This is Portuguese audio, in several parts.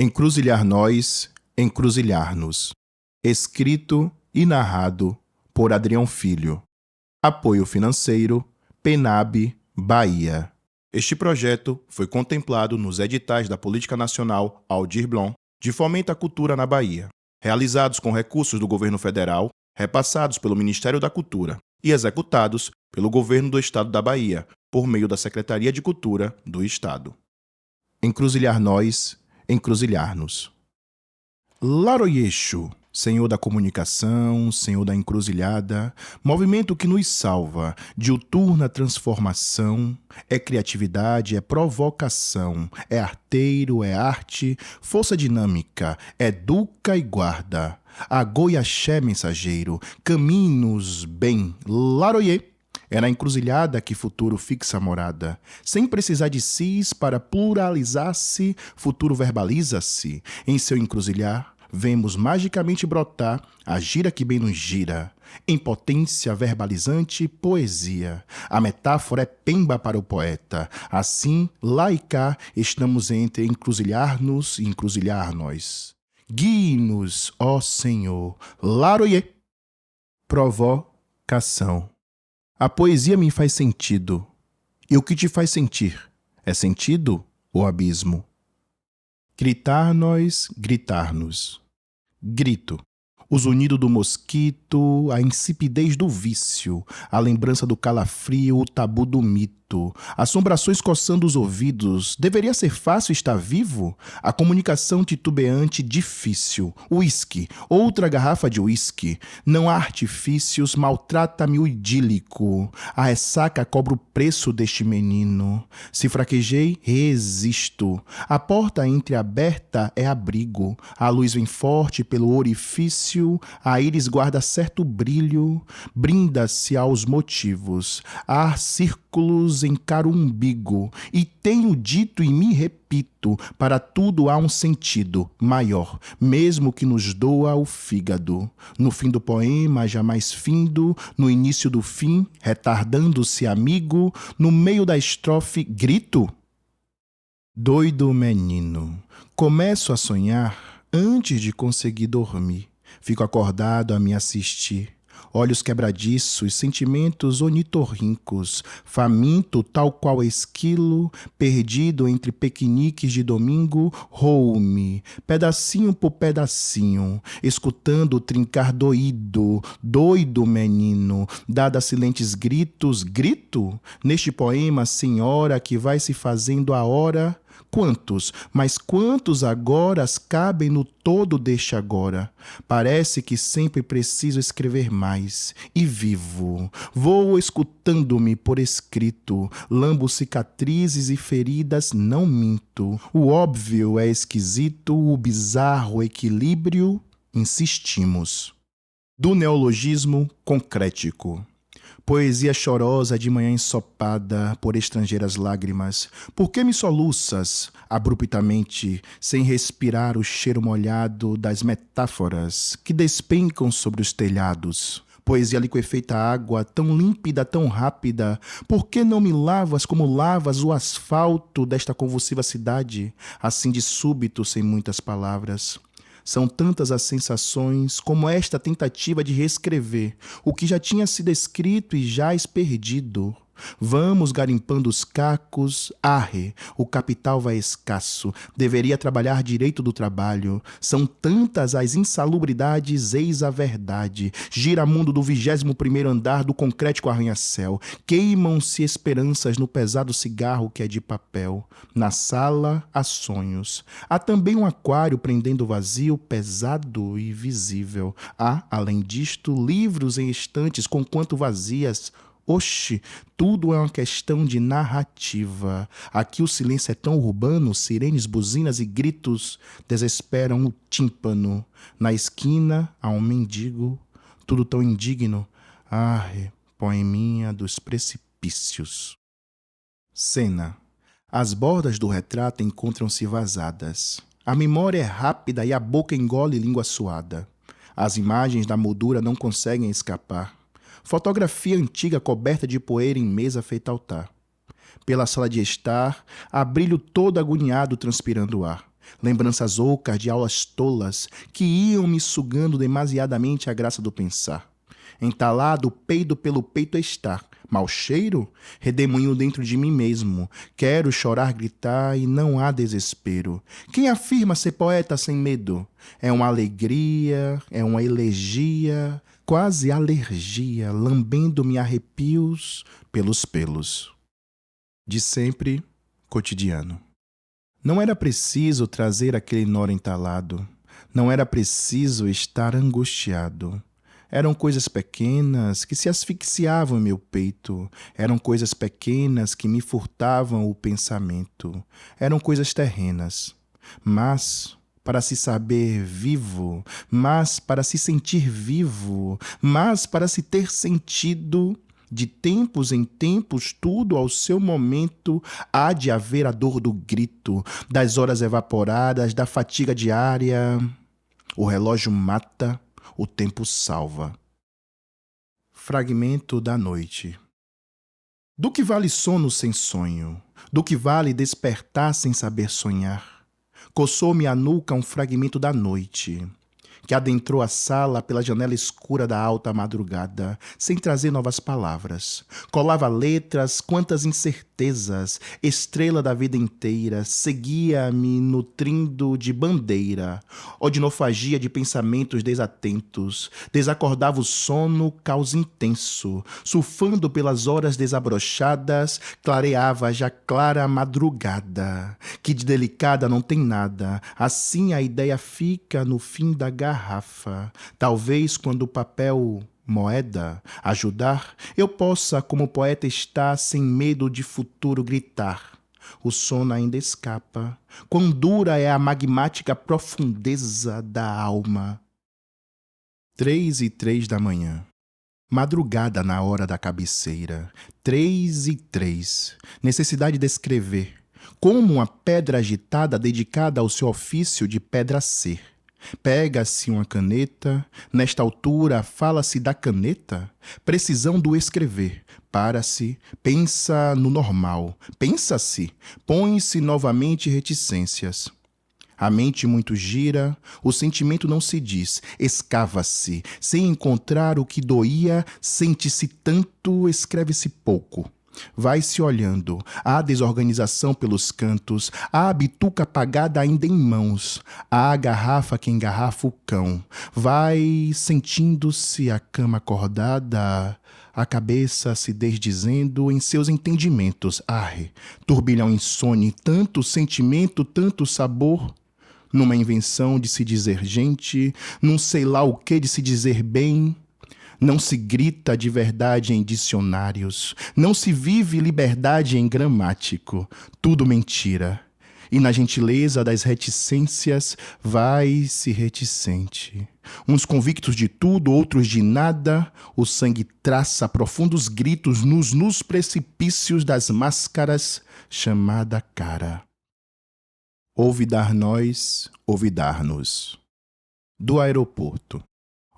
Encruzilhar nós, encruzilhar-nos. Escrito e narrado por Adrião Filho. Apoio financeiro, PENAB, Bahia. Este projeto foi contemplado nos editais da Política Nacional Aldir Blanc de Fomento à Cultura na Bahia, realizados com recursos do governo federal, repassados pelo Ministério da Cultura e executados pelo governo do Estado da Bahia, por meio da Secretaria de Cultura do Estado. Encruzilhar nós, encruzilhar-nos. Laroyeixo, Senhor da comunicação, Senhor da encruzilhada, movimento que nos salva, diuturna transformação, é criatividade, é provocação, é arteiro, é arte, força dinâmica, educa e guarda. Agoiaxé mensageiro, caminhos bem, Laroyê. É na encruzilhada que futuro fixa a morada. Sem precisar de cis para pluralizar-se, futuro verbaliza-se. Em seu encruzilhar, vemos magicamente brotar a gira que bem nos gira. Em potência verbalizante, poesia. A metáfora é pemba para o poeta. Assim, lá e cá, estamos entre encruzilhar-nos e encruzilhar-nós. Guie-nos, ó Senhor. Laroyê. Provocação. A poesia me faz sentido. E o que te faz sentir? É sentido ou abismo? Gritar-nós, gritar-nos. Grito. O zunido do mosquito, a insipidez do vício, a lembrança do calafrio, o tabu do mito, assombrações coçando os ouvidos. Deveria ser fácil estar vivo? A comunicação titubeante, difícil. Uísque, outra garrafa de uísque. Não há artifícios, maltrata-me o idílico. A ressaca cobra o preço deste menino. Se fraquejei, resisto. A porta entreaberta é abrigo. A luz vem forte pelo orifício. A íris guarda certo brilho, brinda-se aos motivos. Há círculos encaro o umbigo, e tenho dito e me repito, para tudo há um sentido maior, mesmo que nos doa o fígado. No fim do poema, jamais findo, no início do fim, retardando-se amigo, no meio da estrofe, grito. Doido menino, começo a sonhar antes de conseguir dormir. Fico acordado a me assistir, olhos quebradiços, sentimentos onitorrincos, faminto tal qual esquilo, perdido entre piqueniques de domingo, roo-me, pedacinho por pedacinho, escutando o trincar doído, doido menino, dada silentes gritos, grito? Neste poema, senhora, que vai se fazendo a hora. Quantos, mas quantos agora cabem no todo deste agora? Parece que sempre preciso escrever mais. E vivo, vou escutando-me por escrito, lambo cicatrizes e feridas, não minto. O óbvio é esquisito, o bizarro equilíbrio, insistimos. Do neologismo concrético. Poesia chorosa de manhã ensopada por estrangeiras lágrimas. Por que me soluças, abruptamente, sem respirar o cheiro molhado das metáforas que despencam sobre os telhados? Poesia liquefeita água, tão límpida, tão rápida. Por que não me lavas como lavas o asfalto desta convulsiva cidade, assim de súbito, sem muitas palavras? São tantas as sensações como esta tentativa de reescrever o que já tinha sido escrito e jaz perdido. Vamos garimpando os cacos, arre, o capital vai escasso, deveria trabalhar direito do trabalho. São tantas as insalubridades, eis a verdade. Gira mundo do 21º andar do concrético arranha-céu. Queimam-se esperanças no pesado cigarro que é de papel. Na sala há sonhos. Há também um aquário prendendo o vazio, pesado e visível. Há, além disto, livros em estantes conquanto vazias. Oxe, tudo é uma questão de narrativa. Aqui o silêncio é tão urbano, sirenes, buzinas e gritos desesperam o tímpano. Na esquina há um mendigo, tudo tão indigno. Arre, poeminha dos precipícios. Cena. As bordas do retrato encontram-se vazadas. A memória é rápida e a boca engole língua suada. As imagens da moldura não conseguem escapar. Fotografia antiga coberta de poeira em mesa feita altar. Pela sala de estar, há brilho todo agoniado transpirando o ar. Lembranças ocas de aulas tolas que iam me sugando demasiadamente a graça do pensar. Entalado, peido pelo peito está. Mau cheiro? Redemoinho dentro de mim mesmo. Quero chorar, gritar e não há desespero. Quem afirma ser poeta sem medo? É uma alegria, é uma elegia, quase alergia, lambendo-me arrepios pelos pelos. De sempre, cotidiano. Não era preciso trazer aquele nó entalado. Não era preciso estar angustiado. Eram coisas pequenas que se asfixiavam em meu peito. Eram coisas pequenas que me furtavam o pensamento. Eram coisas terrenas. Mas, para se saber vivo, mas para se sentir vivo, mas para se ter sentido, de tempos em tempos, tudo ao seu momento, há de haver a dor do grito, das horas evaporadas, da fatiga diária. O relógio mata, o tempo salva. Fragmento da noite. Do que vale sono sem sonho? Do que vale despertar sem saber sonhar? Coçou-me a nuca um fragmento da noite, que adentrou a sala pela janela escura da alta madrugada, sem trazer novas palavras. Colava letras, quantas incertezas, estrela da vida inteira, seguia-me nutrindo de bandeira, odinofagia de pensamentos desatentos, desacordava o sono, caos intenso, surfando pelas horas desabrochadas, clareava já clara madrugada, que de delicada não tem nada, assim a ideia fica no fim da garrafa. Talvez quando o papel moeda ajudar, eu possa, como poeta está, sem medo de futuro gritar. O sono ainda escapa. Quão dura é a magmática profundeza da alma. 3:03 da manhã. Madrugada na hora da cabeceira. 3:03. Necessidade de escrever. Como uma pedra agitada dedicada ao seu ofício de pedra ser. Pega-se uma caneta, nesta altura fala-se da caneta, precisão do escrever, para-se, pensa no normal, pensa-se, põe-se novamente reticências. A mente muito gira, o sentimento não se diz, escava-se, sem encontrar o que doía, sente-se tanto, escreve-se pouco. Vai-se olhando, há desorganização pelos cantos, há a bituca apagada ainda em mãos, há a garrafa que engarrafa o cão. Vai sentindo-se a cama acordada, a cabeça se desdizendo em seus entendimentos. Ai, turbilhão insone, tanto sentimento, tanto sabor. Numa invenção de se dizer gente, num sei lá o que de se dizer bem. Não se grita de verdade em dicionários, não se vive liberdade em gramático, tudo mentira. E na gentileza das reticências vai-se reticente. Uns convictos de tudo, outros de nada, o sangue traça profundos gritos nos precipícios das máscaras, chamada cara. Ouve dar nós, ouve dar-nos. Do aeroporto.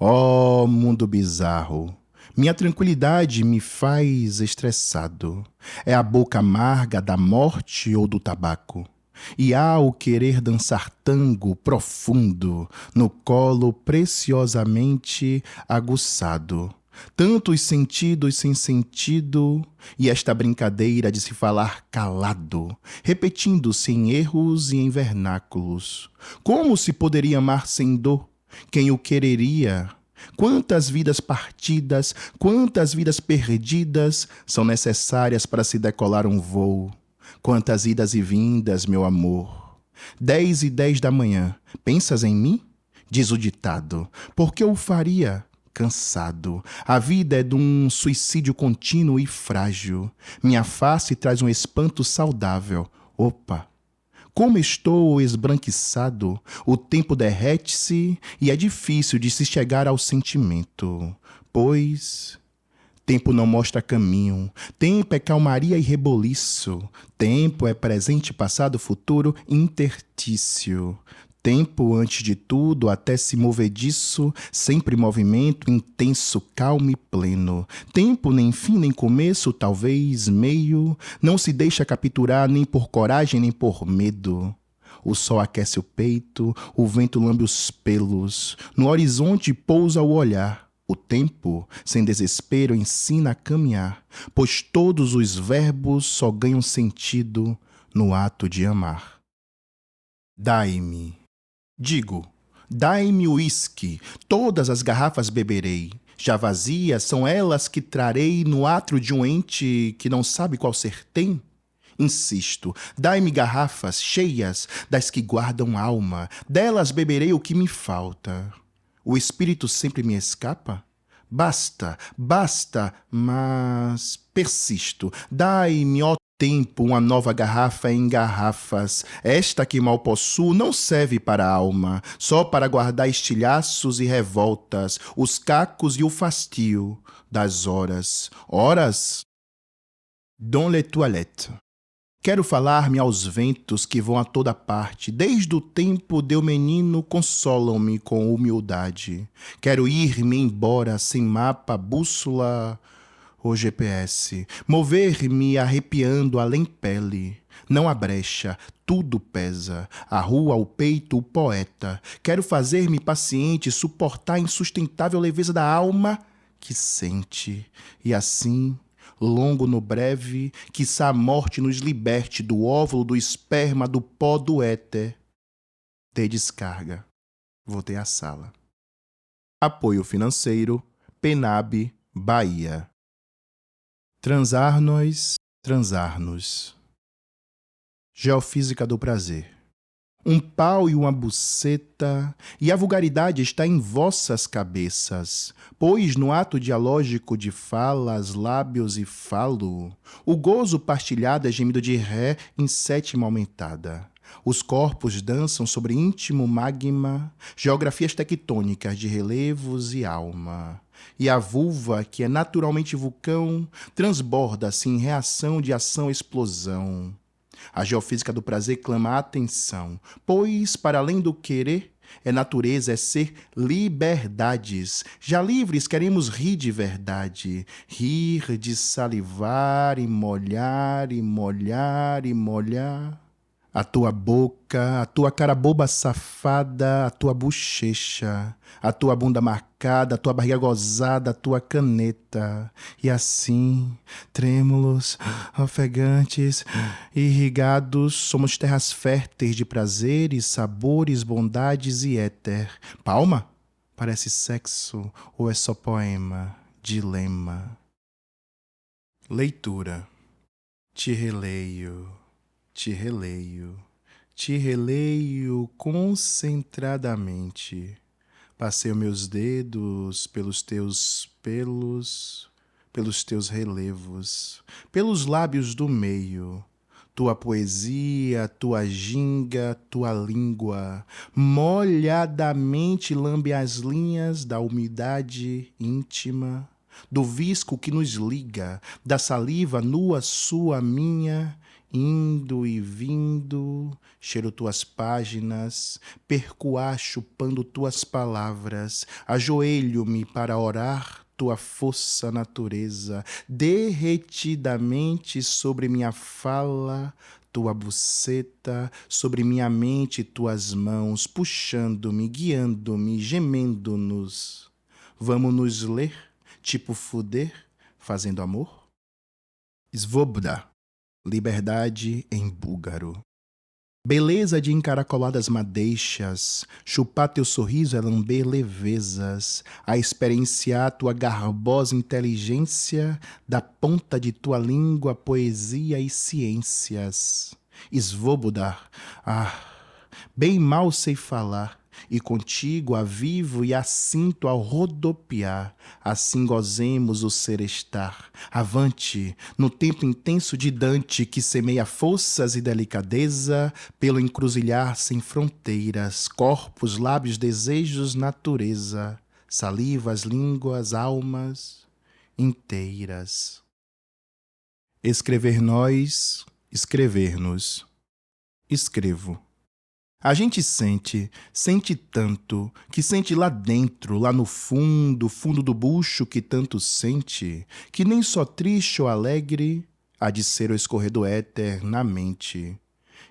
Oh, mundo bizarro! Minha tranquilidade me faz estressado. É a boca amarga da morte ou do tabaco. E há o querer dançar tango profundo no colo preciosamente aguçado. Tantos sentidos sem sentido, e esta brincadeira de se falar calado, repetindo-se em erros e em vernáculos. Como se poderia amar sem dor? Quem o quereria? Quantas vidas partidas, quantas vidas perdidas são necessárias para se decolar um voo? Quantas idas e vindas, meu amor? 10:10 da manhã. Pensas em mim? Diz o ditado. Por que eu o faria? Cansado. A vida é de um suicídio contínuo e frágil. Minha face traz um espanto saudável. Opa! Como estou esbranquiçado, o tempo derrete-se e é difícil de se chegar ao sentimento, pois tempo não mostra caminho, tempo é calmaria e reboliço, tempo é presente, passado, futuro, interstício. Tempo, antes de tudo, até se movediço, sempre movimento, intenso, calmo e pleno. Tempo, nem fim, nem começo, talvez meio, não se deixa capturar nem por coragem, nem por medo. O sol aquece o peito, o vento lambe os pelos. No horizonte pousa o olhar. O tempo, sem desespero, ensina a caminhar, pois todos os verbos só ganham sentido no ato de amar. Dai-me, digo, dai-me o uísque, todas as garrafas beberei. Já vazias são elas que trarei no átrio de um ente que não sabe qual ser tem? Insisto, dai-me garrafas cheias das que guardam alma, delas beberei o que me falta. O espírito sempre me escapa? Basta, basta, mas persisto. Dai-me, ó tempo, uma nova garrafa em garrafas. Esta que mal possuo não serve para a alma, só para guardar estilhaços e revoltas, os cacos e o fastio das horas. Horas? Dans les toilettes. Quero falar-me aos ventos que vão a toda parte. Desde o tempo de eu menino, consolam-me com humildade. Quero ir-me embora sem mapa, bússola ou GPS. Mover-me arrepiando além pele. Não há brecha, tudo pesa. A rua, o peito, o poeta. Quero fazer-me paciente, suportar a insustentável leveza da alma que sente. E assim, longo no breve, quiçá a morte nos liberte do óvulo, do esperma, do pó, do éter. Dei descarga. Voltei à sala. Apoio financeiro, Penab, Bahia. Transar-nos, transar-nos. Geofísica do prazer. Um pau e uma buceta, e a vulgaridade está em vossas cabeças, pois no ato dialógico de falas, lábios e falo, o gozo partilhado é gemido de ré em sétima aumentada. Os corpos dançam sobre íntimo magma, geografias tectônicas de relevos e alma. E a vulva, que é naturalmente vulcão, transborda-se em reação de ação-explosão. A geofísica do prazer clama a atenção, pois, para além do querer, é natureza, é ser liberdades. Já livres, queremos rir de verdade. Rir de salivar e molhar e molhar e molhar. A tua boca, a tua cara boba safada, a tua bochecha, a tua bunda marcada, a tua barriga gozada, a tua caneta. E assim, trêmulos, ofegantes, irrigados, somos terras férteis de prazeres, sabores, bondades e éter. Palma? Parece sexo ou é só poema? Dilema. Leitura. Te releio. Te releio, te releio concentradamente. Passeio meus dedos pelos teus pelos, pelos teus relevos, pelos lábios do meio. Tua poesia, tua ginga, tua língua, molhadamente lambe as linhas da umidade íntima, do visco que nos liga, da saliva nua sua minha, indo e vindo, cheiro tuas páginas, percoar chupando tuas palavras, ajoelho-me para orar tua força natureza, derretidamente sobre minha fala, tua buceta, sobre minha mente tuas mãos, puxando-me, guiando-me, gemendo-nos. Vamos nos ler, tipo fuder, fazendo amor? Svoboda. Liberdade em búlgaro. Beleza de encaracoladas madeixas, chupar teu sorriso é lamber levezas, a experienciar tua garbosa inteligência, da ponta de tua língua poesia e ciências. Svoboda, bem mal sei falar, e contigo avivo e assinto ao rodopiar, assim gozemos o ser estar. Avante, no tempo intenso de Dante, que semeia forças e delicadeza, pelo encruzilhar sem fronteiras, corpos, lábios, desejos, natureza, salivas, línguas, almas inteiras. Escrever nós, escrever-nos. Escrevo. A gente sente, sente tanto, que sente lá dentro, lá no fundo, fundo do bucho que tanto sente, que nem só triste ou alegre há de ser o escorrer do éter na mente.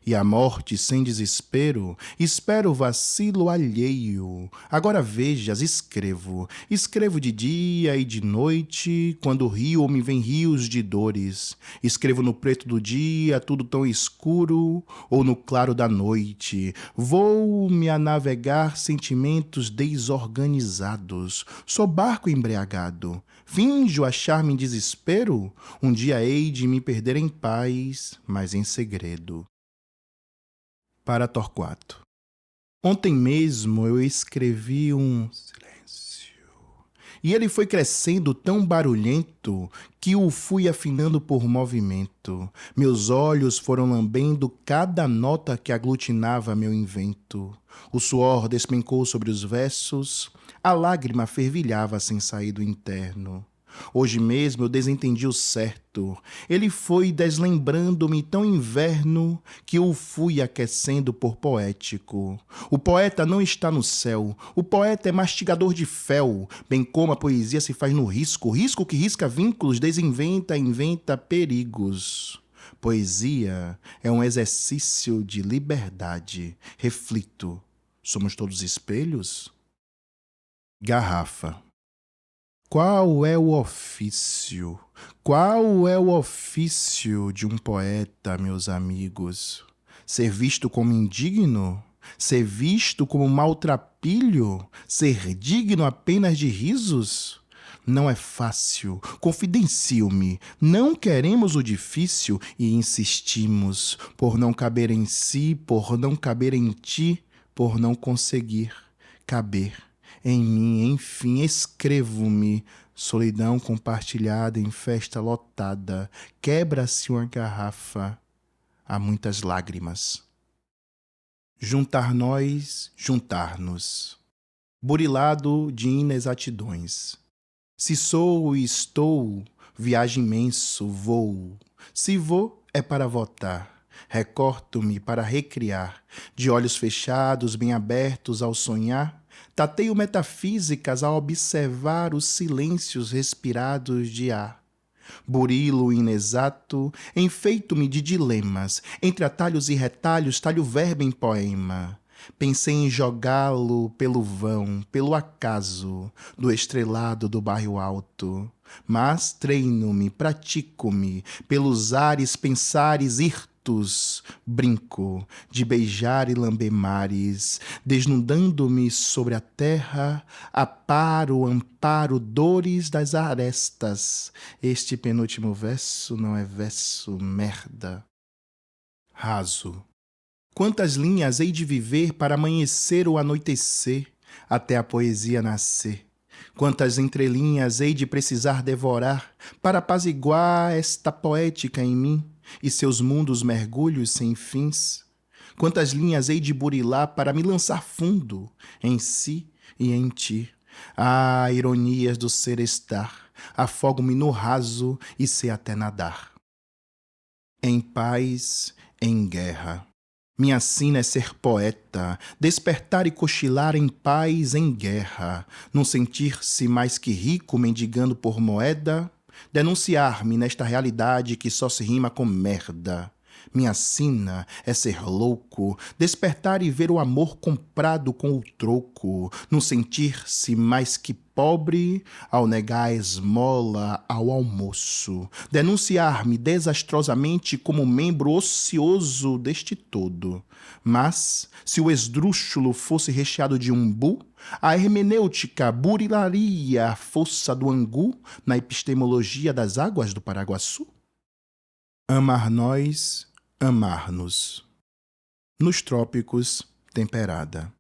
E a morte sem desespero, espero o vacilo alheio. Agora vejas, escrevo de dia e de noite, quando rio ou me vem rios de dores. Escrevo no preto do dia, tudo tão escuro, ou no claro da noite. Vou-me a navegar sentimentos desorganizados. Sou barco embriagado. Finjo achar-me em desespero. Um dia hei de me perder em paz, mas em segredo. Para Torquato. Ontem mesmo eu escrevi um silêncio. E ele foi crescendo tão barulhento que o fui afinando por movimento. Meus olhos foram lambendo cada nota que aglutinava meu invento. O suor despencou sobre os versos, a lágrima fervilhava sem sair do interno. Hoje mesmo eu desentendi o certo. Ele foi deslembrando-me tão inverno que o fui aquecendo por poético. O poeta não está no céu. O poeta é mastigador de fel, bem como a poesia se faz no risco. Risco que risca vínculos, desinventa, inventa perigos. Poesia é um exercício de liberdade. Reflito. Somos todos espelhos? Garrafa. Qual é o ofício? Qual é o ofício de um poeta, meus amigos? Ser visto como indigno? Ser visto como maltrapilho? Ser digno apenas de risos? Não é fácil. Confidencio-me. Não queremos o difícil e insistimos por não caber em si, por não caber em ti, por não conseguir caber em mim. Enfim, escrevo-me. Solidão compartilhada em festa lotada. Quebra-se uma garrafa. Há muitas lágrimas. Juntar nós, juntar-nos. Burilado de inexatidões. Se sou e estou, viagem imenso, voo. Se vou, é para votar. Recorto-me para recriar. De olhos fechados, bem abertos ao sonhar, tateio metafísicas a observar os silêncios respirados de ar. Burilo inexato, enfeito-me de dilemas, entre atalhos e retalhos talho verbo em poema. Pensei em jogá-lo pelo vão, pelo acaso, do estrelado do bairro alto. Mas treino-me, pratico-me, pelos ares pensares hirtos, brinco, de beijar e lamber mares, desnudando-me sobre a terra, amparo dores das arestas. Este penúltimo verso não é verso merda. Raso. Quantas linhas hei de viver para amanhecer ou anoitecer, até a poesia nascer? Quantas entrelinhas hei de precisar devorar para apaziguar esta poética em mim e seus mundos mergulhos sem fins? Quantas linhas hei de burilar para me lançar fundo em si e em ti? Ah, ironias do ser estar, afogo-me no raso e sei até nadar. Em paz, em guerra. Minha sina é ser poeta, despertar e cochilar em paz, em guerra, não sentir-se mais que rico mendigando por moeda, denunciar-me nesta realidade que só se rima com merda. Minha sina é ser louco, despertar e ver o amor comprado com o troco, não sentir-se mais que pobre ao negar a esmola ao almoço, denunciar-me desastrosamente como membro ocioso deste todo. Mas, se o esdrúxulo fosse recheado de umbu, a hermenêutica burilaria a força do angu na epistemologia das águas do Paraguaçu? Amar nós, amar-nos. Nos trópicos, temperada.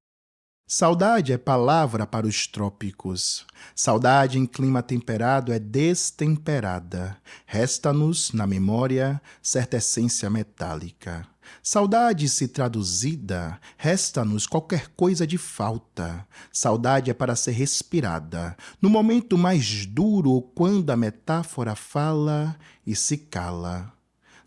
Saudade é palavra para os trópicos. Saudade em clima temperado é destemperada. Resta-nos, na memória, certa essência metálica. Saudade, se traduzida, resta-nos qualquer coisa de falta. Saudade é para ser respirada, no momento mais duro, quando a metáfora fala e se cala.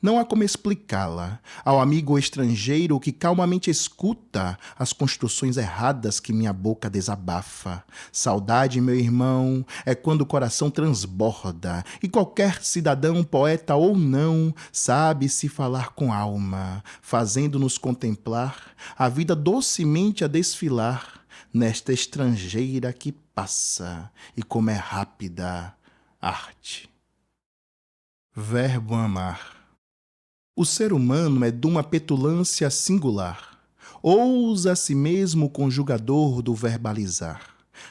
Não há como explicá-la ao amigo estrangeiro que calmamente escuta as construções erradas que minha boca desabafa. Saudade, meu irmão, é quando o coração transborda e qualquer cidadão, poeta ou não, sabe se falar com alma, fazendo-nos contemplar a vida docemente a desfilar nesta estrangeira que passa e como é rápida arte. Verbo amar. O ser humano é de uma petulância singular. Ousa a si mesmo o conjugador do verbalizar.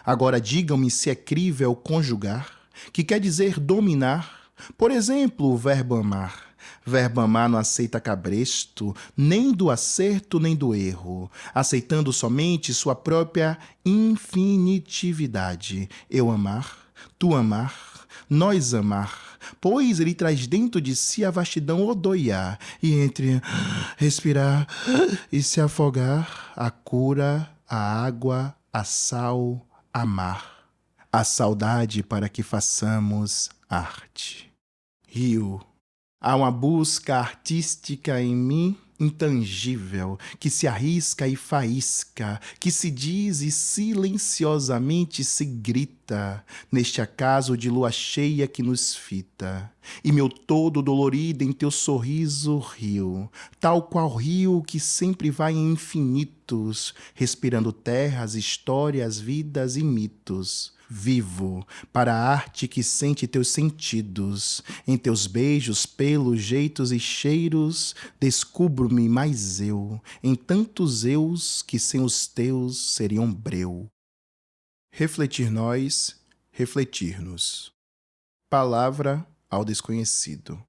Agora digam-me se é crível conjugar, que quer dizer dominar. Por exemplo, o verbo amar. Verbo amar não aceita cabresto, nem do acerto nem do erro, aceitando somente sua própria infinitividade. Eu amar, tu amar, nós amar, pois ele traz dentro de si a vastidão odoiar, e entre respirar e se afogar, a cura, a água, a sal, amar, a saudade para que façamos arte. Rio. Há uma busca artística em mim intangível, que se arrisca e faísca, que se diz e silenciosamente se grita, neste acaso de lua cheia que nos fita. E meu todo dolorido em teu sorriso rio, tal qual rio que sempre vai em infinitos, respirando terras, histórias, vidas e mitos. Vivo para a arte que sente teus sentidos. Em teus beijos, pelos, jeitos e cheiros, descubro-me mais eu, em tantos eus que sem os teus seriam breu. Refletir nós, refletir-nos. Palavra ao desconhecido.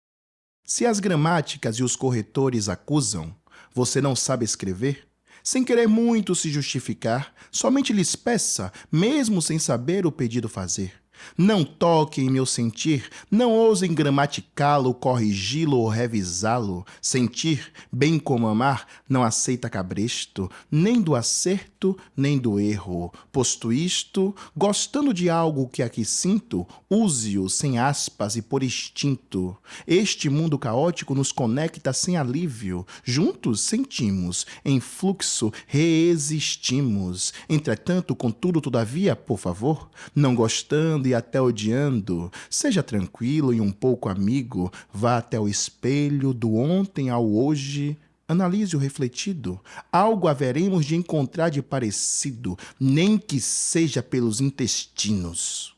Se as gramáticas e os corretores acusam, você não sabe escrever? Sem querer muito se justificar, somente lhes peça, mesmo sem saber o pedido fazer. Não toquem em meu sentir, não ousem gramaticá-lo, corrigi-lo ou revisá-lo. Sentir, bem como amar, não aceita cabresto, nem do acerto, nem do erro. Posto isto, gostando de algo que aqui sinto, use-o sem aspas e por instinto. Este mundo caótico nos conecta sem alívio. Juntos sentimos, em fluxo reexistimos. Entretanto, contudo, todavia, por favor, não gostando e até odiando, seja tranquilo e um pouco amigo, vá até o espelho do ontem ao hoje, analise o refletido. Algo haveremos de encontrar de parecido, nem que seja pelos intestinos.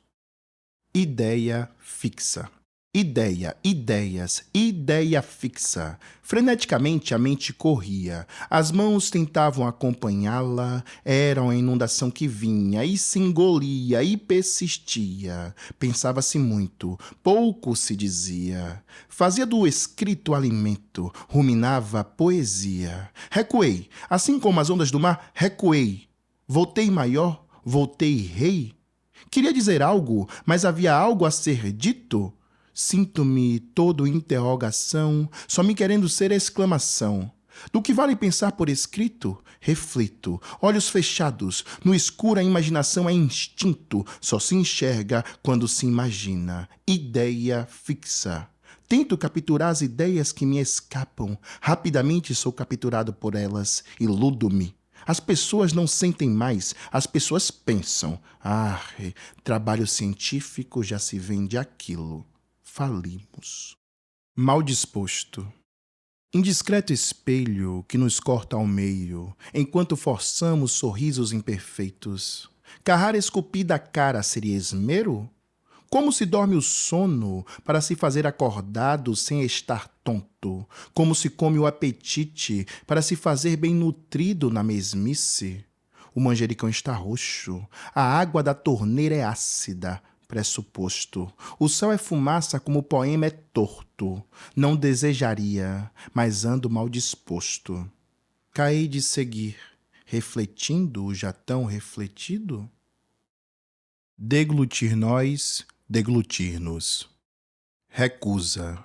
Ideia fixa. Ideia, ideias, ideia fixa. Freneticamente a mente corria. As mãos tentavam acompanhá-la. Era uma inundação que vinha e se engolia e persistia. Pensava-se muito, pouco se dizia. Fazia do escrito alimento, ruminava poesia. Recuei, assim como as ondas do mar, recuei. Voltei maior, voltei rei. Queria dizer algo, mas havia algo a ser dito? Sinto-me todo interrogação, só me querendo ser exclamação. Do que vale pensar por escrito? Reflito, olhos fechados, no escuro a imaginação é instinto, só se enxerga quando se imagina. Ideia fixa. Tento capturar as ideias que me escapam, rapidamente sou capturado por elas, iludo-me. As pessoas não sentem mais, as pessoas pensam. Trabalho científico já se vende aquilo. Falimos. Mal disposto. Indiscreto espelho que nos corta ao meio, enquanto forçamos sorrisos imperfeitos. Carrar esculpida a cara seria esmero? Como se dorme o sono para se fazer acordado sem estar tonto? Como se come o apetite para se fazer bem nutrido na mesmice? O manjericão está roxo, a água da torneira é ácida, pressuposto. O céu é fumaça como o poema é torto. Não desejaria, mas ando mal disposto. Caí de seguir, refletindo o já tão refletido? Deglutir nós, deglutir-nos. Recusa.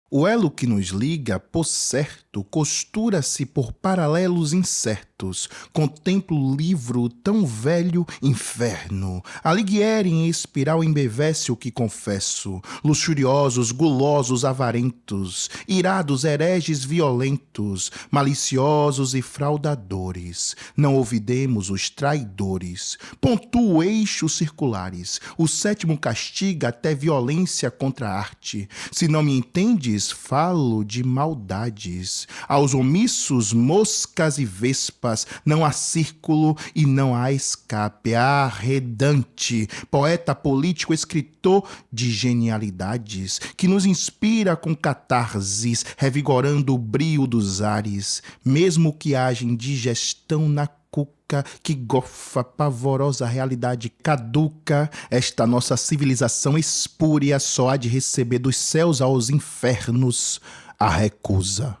O elo que nos liga, por certo, costura-se por paralelos incertos. Contemplo o livro tão velho, inferno. Alighieri em espiral embevece o que confesso. Luxuriosos, gulosos, avarentos, irados, hereges violentos, maliciosos e fraudadores. Não ouvidemos os traidores. Pontuo eixos circulares. O sétimo castiga até violência contra a arte. Se não me entendes, falo de maldades. Aos omissos, moscas e vespas, não há círculo e não há escape. Arredante, poeta político, escritor de genialidades, que nos inspira com catarses, revigorando o brio dos ares, mesmo que haja indigestão na cuca que gofa pavorosa realidade caduca, esta nossa civilização espúria só há de receber dos céus aos infernos a recusa.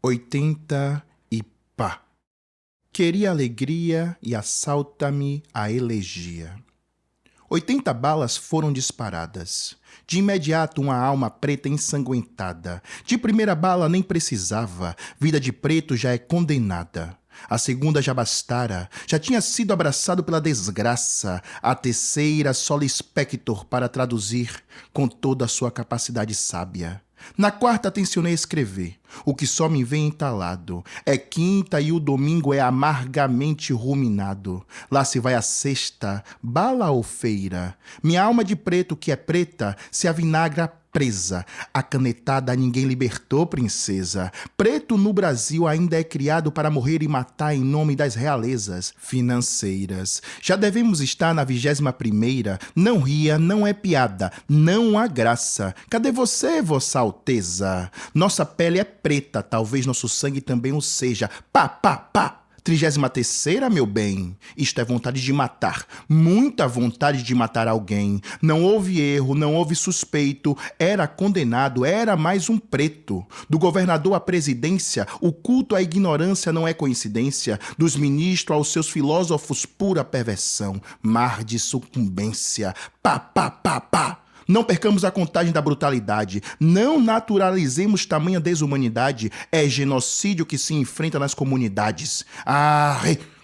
80 e pá. Queria alegria e assalta-me a elegia. 80 balas foram disparadas. De imediato, uma alma preta ensanguentada. De primeira bala nem precisava. Vida de preto já é condenada. A segunda já bastara. Já tinha sido abraçado pela desgraça. A terceira, solo spector para traduzir com toda a sua capacidade sábia. Na quarta, tencionei escrever. O que só me vem entalado é quinta e o domingo é amargamente ruminado. Lá se vai a sexta, bala ou feira. Minha alma de preto, que é preta, se avinagra presa. A canetada ninguém libertou, princesa. Preto no Brasil ainda é criado para morrer e matar em nome das realezas financeiras. Já devemos estar na 21ª. Não ria, não é piada, não há graça. Cadê você, Vossa Alteza? Nossa pele é preta, talvez nosso sangue também o seja. Pá, pá, pá! 33ª, meu bem. Isto é vontade de matar. Muita vontade de matar alguém. Não houve erro, não houve suspeito. Era condenado, era mais um preto. Do governador à presidência, o culto à ignorância não é coincidência. Dos ministros aos seus filósofos, pura perversão. Mar de sucumbência. Pá, pá, pá, pá! Não percamos a contagem da brutalidade. Não naturalizemos tamanha desumanidade. É genocídio que se enfrenta nas comunidades.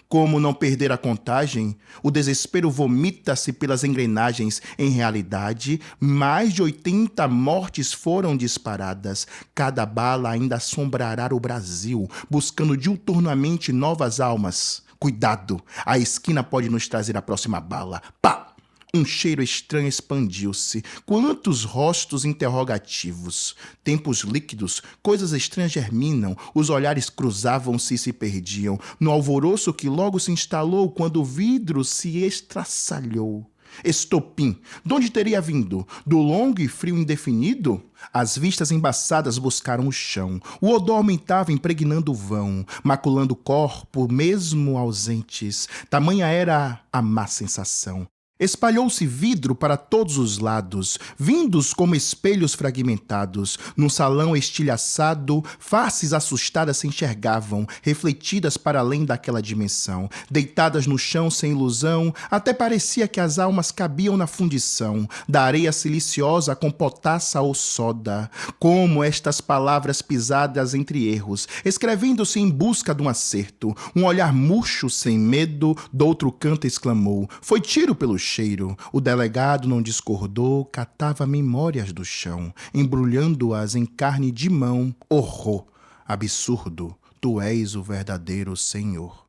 Como não perder a contagem? O desespero vomita-se pelas engrenagens. Em realidade, mais de 80 mortes foram disparadas. Cada bala ainda assombrará o Brasil, buscando diuturnamente novas almas. Cuidado, a esquina pode nos trazer a próxima bala. Pá! Um cheiro estranho expandiu-se. Quantos rostos interrogativos. Tempos líquidos, coisas estranhas germinam. Os olhares cruzavam-se e se perdiam. No alvoroço que logo se instalou quando o vidro se estraçalhou. Estopim. De onde teria vindo? Do longo e frio indefinido? As vistas embaçadas buscaram o chão. O odor aumentava, impregnando o vão, maculando o corpo, mesmo ausentes. Tamanha era a má sensação. Espalhou-se vidro para todos os lados, vindos como espelhos fragmentados. Num salão estilhaçado, faces assustadas se enxergavam, refletidas para além daquela dimensão. Deitadas no chão sem ilusão, até parecia que as almas cabiam na fundição da areia siliciosa com potassa ou soda. Como estas palavras pisadas entre erros, escrevendo-se em busca de um acerto. Um olhar murcho, sem medo, do outro canto exclamou: foi tiro pelo cheiro. O delegado não discordou, catava memórias do chão, embrulhando-as em carne de mão. Horror! Absurdo! Tu és o verdadeiro Senhor.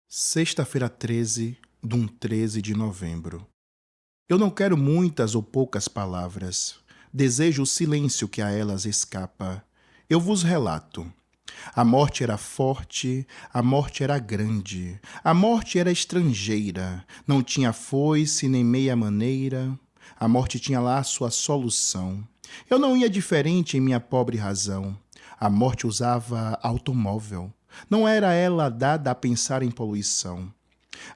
Sexta-feira 13 de um 13 de novembro. Eu não quero muitas ou poucas palavras. Desejo o silêncio que a elas escapa. Eu vos relato. A morte era forte, a morte era grande, a morte era estrangeira, não tinha foice nem meia maneira, a morte tinha lá sua solução. Eu não ia diferente em minha pobre razão. A morte usava automóvel, não era ela dada a pensar em poluição.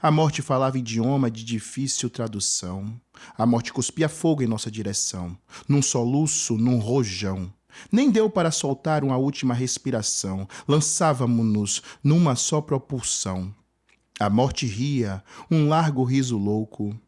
A morte falava idioma de difícil tradução. A morte cuspia fogo em nossa direção, num soluço, num rojão. Nem deu para soltar uma última respiração. Lançávamo-nos numa só propulsão. A morte ria, um largo riso louco.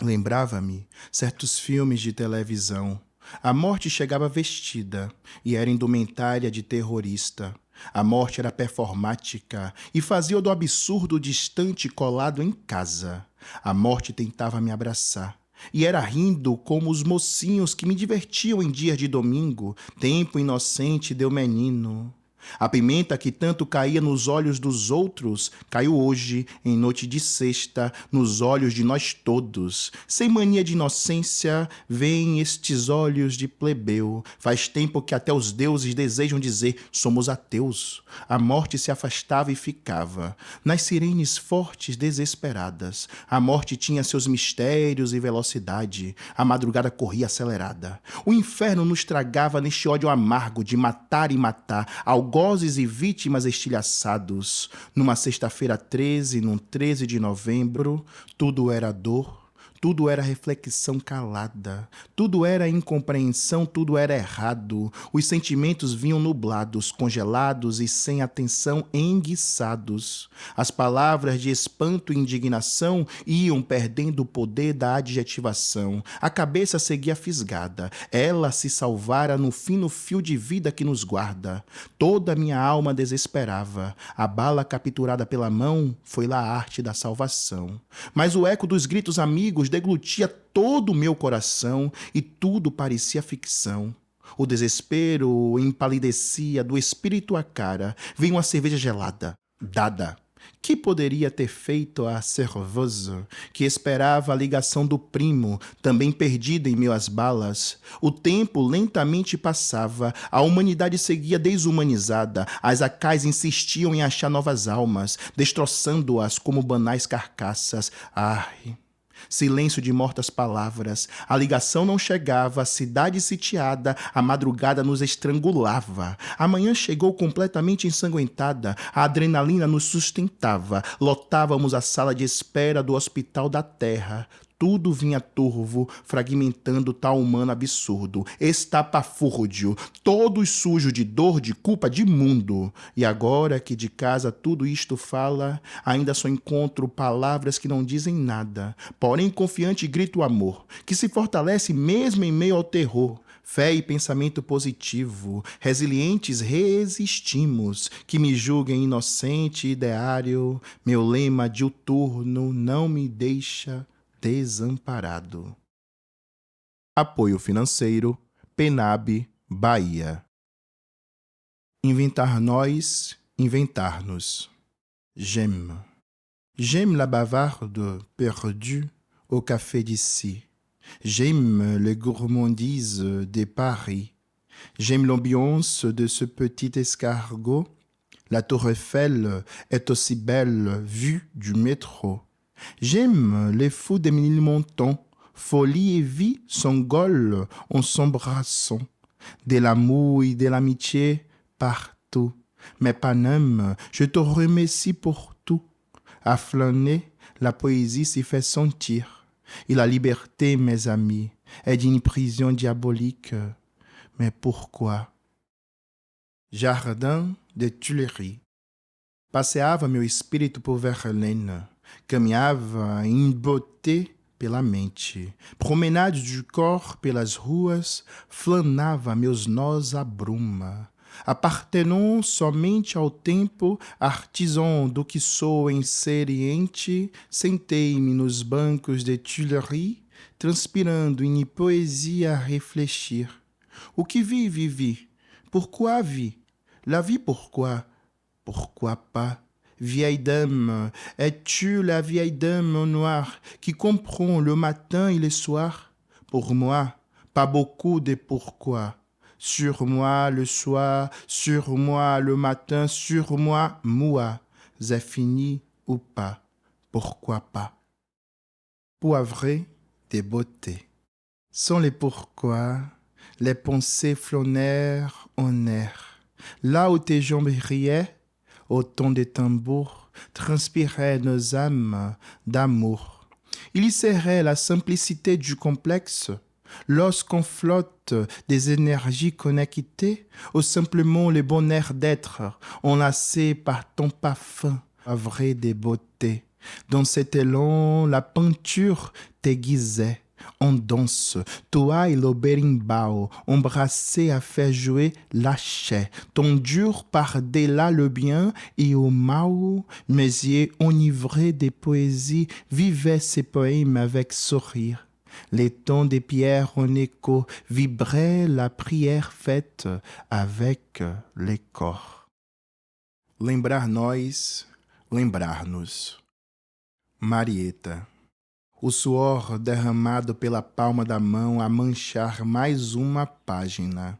Lembrava-me certos filmes de televisão. A morte chegava vestida e era indumentária de terrorista. A morte era performática e fazia do absurdo distante colado em casa. A morte tentava me abraçar. E era rindo como os mocinhos que me divertiam em dias de domingo, tempo inocente deu menino. A pimenta que tanto caía nos olhos dos outros caiu hoje, em noite de sexta, nos olhos de nós todos. Sem mania de inocência, vêm estes olhos de plebeu. Faz tempo que até os deuses desejam dizer: somos ateus. A morte se afastava e ficava. Nas sirenes fortes, desesperadas. A morte tinha seus mistérios e velocidade. A madrugada corria acelerada. O inferno nos tragava neste ódio amargo de matar e matar, algozes e vítimas estilhaçados. Numa sexta-feira 13, num 13 de novembro, tudo era dor, tudo era reflexão calada, tudo era incompreensão, tudo era errado. Os sentimentos vinham nublados, congelados e sem atenção, enguiçados. As palavras de espanto e indignação iam perdendo o poder da adjetivação. A cabeça seguia fisgada. Ela se salvara no fino fio de vida que nos guarda. Toda minha alma desesperava. A bala capturada pela mão foi lá a arte da salvação. Mas o eco dos gritos amigos deglutia todo o meu coração e tudo parecia ficção. O desespero empalidecia do espírito à cara. Veio uma cerveja gelada, dada. Que poderia ter feito a cervosa, que esperava a ligação do primo, também perdida em meio às balas? O tempo lentamente passava, a humanidade seguia desumanizada, as acais insistiam em achar novas almas, destroçando-as como banais carcaças. Ai! Silêncio de mortas palavras, a ligação não chegava, a cidade sitiada, a madrugada nos estrangulava. A manhã chegou completamente ensanguentada, a adrenalina nos sustentava, lotávamos a sala de espera do Hospital da Terra. Tudo vinha turvo, fragmentando tal humano absurdo, estapafúrdio, todos sujos de dor, de culpa, de mundo. E agora que de casa tudo isto fala, ainda só encontro palavras que não dizem nada. Porém, confiante grito o amor, que se fortalece mesmo em meio ao terror. Fé e pensamento positivo, resilientes resistimos, que me julguem inocente ideário, meu lema diuturno não me deixa desamparado. Apoio financeiro, Penab, Bahia. Inventar nós, inventar-nos. J'aime. J'aime la bavarde perdue au café d'ici. J'aime les gourmandises des paris. J'aime l'ambiance de ce petit escargot. La tour Eiffel est aussi belle vue du métro. J'aime les fous des Ménilmontant, folie et vie s'engolent en s'embrassant. De l'amour et de l'amitié partout. Mais Panem, je te remercie pour tout. À flâner, la poésie s'y fait sentir. Et la liberté, mes amis, est d'une prison diabolique. Mais pourquoi? Jardim de Tuileries. Passeava meu espírito por Verlaine. Caminhava emboté pela mente. Promenade du corps pelas ruas, flanava meus nós à bruma. Appartenant somente ao tempo, artisan do que sou inseriente, sentei-me nos bancos de Tuileries, transpirando em poesia a refletir. O que vi, vivi. Pourquoi vi? La vie, pourquoi? Pourquoi pas? Vieille dame, es-tu la vieille dame en noir qui comprend le matin et le soir? Pour moi, pas beaucoup de pourquoi. Sur moi le soir, sur moi le matin, sur moi, moi, c'est fini ou pas? Pourquoi pas? Poivré des beautés. Sans les pourquoi, les pensées flânèrent en air. Là où tes jambes riaient, au ton des tambours, transpiraient nos âmes d'amour. Il y serait la simplicité du complexe, lorsqu'on flotte des énergies connectées, ou simplement le bonheur d'être enlacé par ton parfum, vrai des beautés. Dans cet élan, la peinture t'aiguisait. On danse, toi et le berimbau, embrassés à faire jouer la chair, dur par-delà le bien et au mal, mes yeux enivrés de poésie vivaient ces poèmes avec sourire. Les tons des pierres en écho vibraient la prière faite avec les corps. Lembrar nós, lembrar-nos. Marieta. O suor derramado pela palma da mão a manchar mais uma página.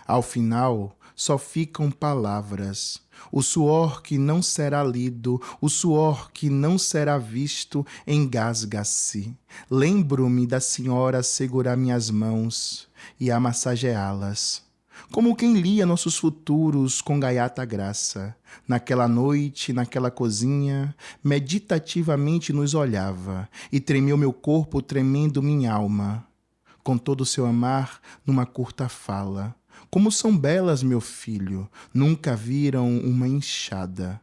Ao final, só ficam palavras. O suor que não será lido, o suor que não será visto, engasga-se. Lembro-me da senhora segurar minhas mãos e a massageá-las. Como quem lia nossos futuros com gaiata graça. Naquela noite, naquela cozinha, meditativamente nos olhava e tremeu meu corpo tremendo minha alma. Com todo o seu amar, numa curta fala. Como são belas, meu filho, nunca viram uma enxada.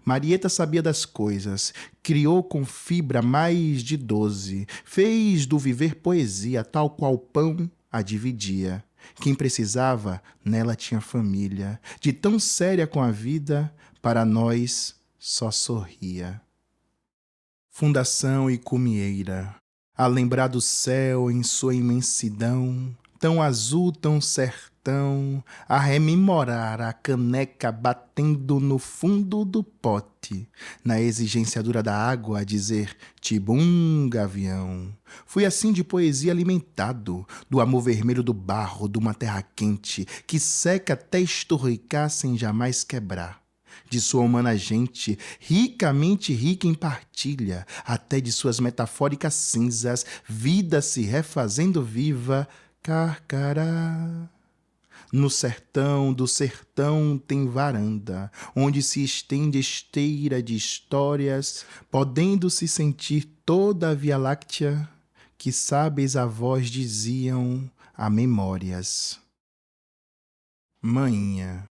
Marieta sabia das coisas, criou com fibra mais de 12, fez do viver poesia, tal qual pão a dividia. Quem precisava, nela tinha família. De tão séria com a vida, para nós só sorria. Fundação e cumieira, a lembrar do céu em sua imensidão, tão azul, tão sertão, a rememorar a caneca batendo no fundo do pote, na exigência dura da água a dizer tibum, gavião. Fui assim de poesia alimentado, do amor vermelho do barro, de uma terra quente, que seca até esturricar sem jamais quebrar. De sua humana gente, ricamente rica em partilha, até de suas metafóricas cinzas, vida se refazendo viva, carcará. No sertão do sertão tem varanda, onde se estende esteira de histórias, podendo se sentir toda a Via Láctea, que sábeis avós diziam a memórias. Manhã.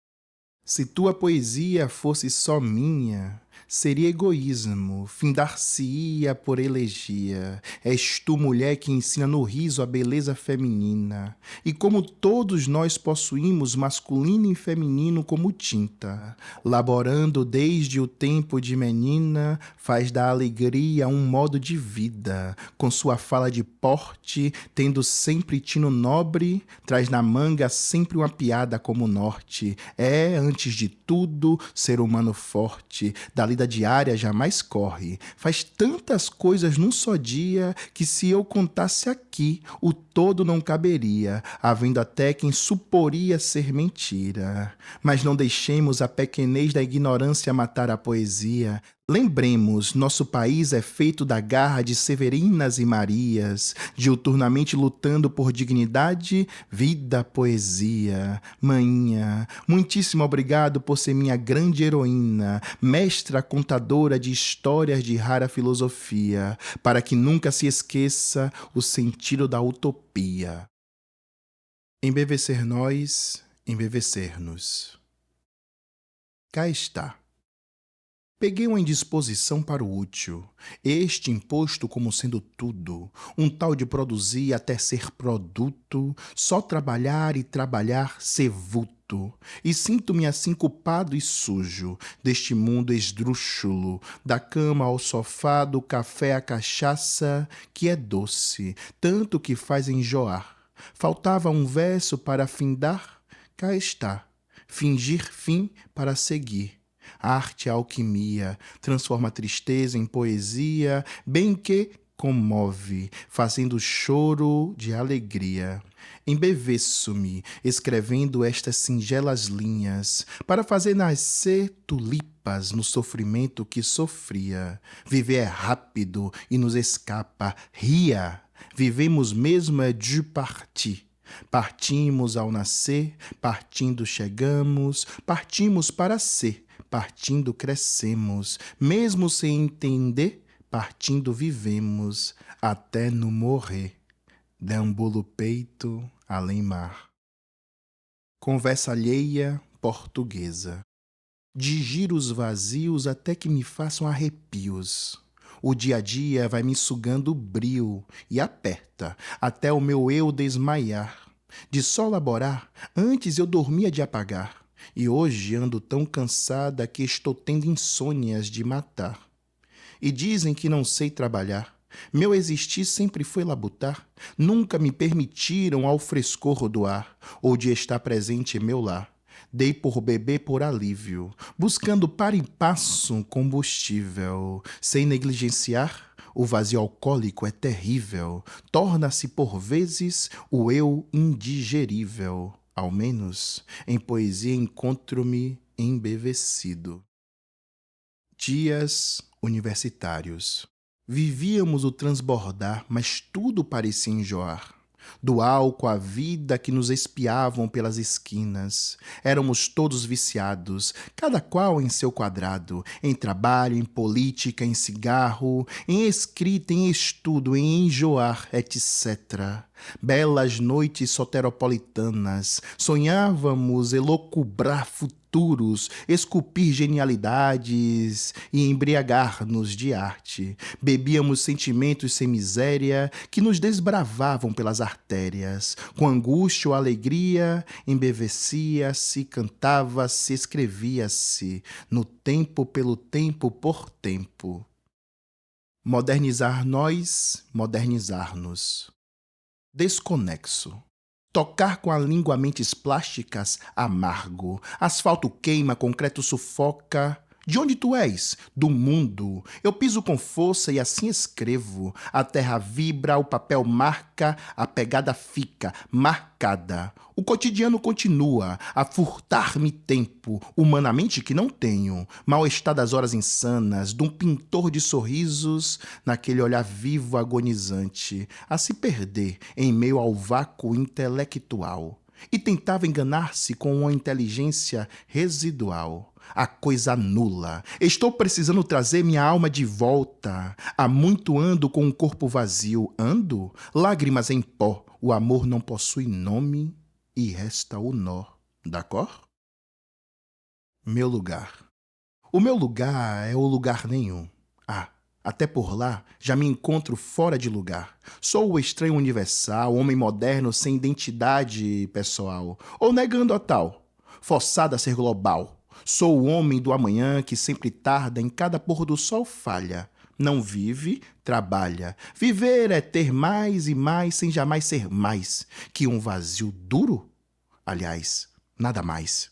Se tua poesia fosse só minha, seria egoísmo, findar-se-ia por elegia. És tu, mulher, que ensina no riso a beleza feminina. E como todos nós possuímos masculino e feminino como tinta, laborando desde o tempo de menina, faz da alegria um modo de vida. Com sua fala de porte, tendo sempre tino nobre, traz na manga sempre uma piada como norte. É, antes de tudo, ser humano forte, da lida diária jamais corre. Faz tantas coisas num só dia que se eu contasse aqui, o todo não caberia, havendo até quem suporia ser mentira. Mas não deixemos a pequenez da ignorância matar a poesia. Lembremos, nosso país é feito da garra de Severinas e Marias, diuturnamente lutando por dignidade, vida, poesia. Maninha, muitíssimo obrigado por ser minha grande heroína, mestra contadora de histórias de rara filosofia, para que nunca se esqueça o sentido da utopia. Embevecer nós, embevecer-nos. Cá está. Peguei uma indisposição para o útil, este imposto como sendo tudo, um tal de produzir até ser produto, só trabalhar e trabalhar ser vulto, e sinto-me assim culpado e sujo, deste mundo esdrúxulo, da cama ao sofá, do café à cachaça, que é doce, tanto que faz enjoar. Faltava um verso para findar? Cá está, fingir fim para seguir. Arte é alquimia, transforma a tristeza em poesia, bem que comove, fazendo choro de alegria. Embeveço-me, escrevendo estas singelas linhas, para fazer nascer tulipas no sofrimento que sofria. Viver é rápido e nos escapa, ria. Vivemos mesmo é de partir. Partimos ao nascer, partindo chegamos, partimos para ser. Partindo crescemos, mesmo sem entender, partindo vivemos, até no morrer. Deambulo peito, além mar. Conversa alheia, portuguesa. De giros vazios até que me façam arrepios. O dia a dia vai me sugando o brio e aperta até o meu eu desmaiar. De só laborar, antes eu dormia de apagar. E hoje ando tão cansada que estou tendo insônias de matar. E dizem que não sei trabalhar. Meu existir sempre foi labutar. Nunca me permitiram ao frescor do ar ou de estar presente em meu lar. Dei por beber por alívio, buscando para em passo combustível. Sem negligenciar, o vazio alcoólico é terrível. Torna-se por vezes o eu indigerível. Ao menos em poesia encontro-me embevecido. Dias universitários. Vivíamos o transbordar, mas tudo parecia enjoar. Do álcool à vida que nos espiavam pelas esquinas. Éramos todos viciados, cada qual em seu quadrado, em trabalho, em política, em cigarro, em escrita, em estudo, em enjoar, etc. Belas noites soteropolitanas, sonhávamos elocubrar futuros, esculpir genialidades e embriagar-nos de arte. Bebíamos sentimentos sem miséria que nos desbravavam pelas artérias. Com angústia ou alegria, embevecia-se, cantava-se, escrevia-se, no tempo, pelo tempo, por tempo. Modernizar nós, modernizar-nos. Desconexo. Tocar com a língua mentes plásticas, amargo. Asfalto queima, concreto sufoca. De onde tu és? Do mundo. Eu piso com força e assim escrevo. A terra vibra, o papel marca, a pegada fica marcada. O cotidiano continua a furtar-me tempo, humanamente que não tenho. Mal-estar das horas insanas, de um pintor de sorrisos, naquele olhar vivo agonizante, a se perder em meio ao vácuo intelectual. E tentava enganar-se com uma inteligência residual. A coisa nula. Estou precisando trazer minha alma de volta. Há muito ando com um corpo vazio. Ando? Lágrimas em pó. O amor não possui nome e resta o nó. D'accord? Meu lugar. O meu lugar é o lugar nenhum. Até por lá já me encontro fora de lugar. Sou o estranho universal, homem moderno sem identidade pessoal. Ou negando a tal, forçado a ser global. Sou o homem do amanhã que sempre tarda, em cada pôr do sol falha. Não vive, trabalha. Viver é ter mais e mais sem jamais ser mais que um vazio duro? Aliás, nada mais.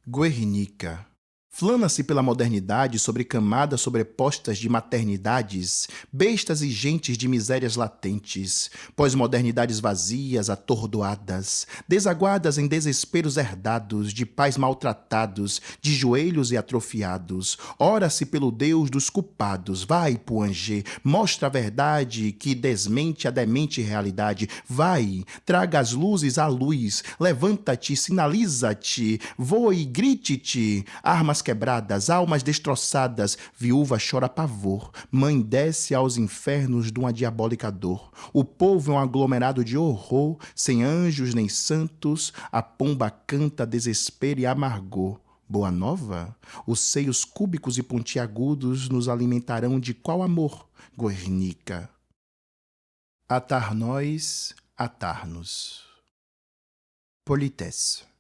Guernica. Flana-se pela modernidade sobre camadas sobrepostas de maternidades, bestas e gentes de misérias latentes, pós-modernidades vazias, atordoadas, desaguadas em desesperos herdados, de pais maltratados, de joelhos e atrofiados. Ora-se pelo Deus dos culpados. Vai, Puanger, mostra a verdade que desmente a demente realidade. Vai, traga as luzes à luz, levanta-te, sinaliza-te, voe, grite-te, armas quebradas, almas destroçadas, viúva chora pavor, mãe desce aos infernos de uma diabólica dor. O povo é um aglomerado de horror, sem anjos nem santos, a pomba canta desespero e amargor. Boa nova? Os seios cúbicos e pontiagudos nos alimentarão de qual amor? Guernica. Atar nós, atar-nos. Politesse.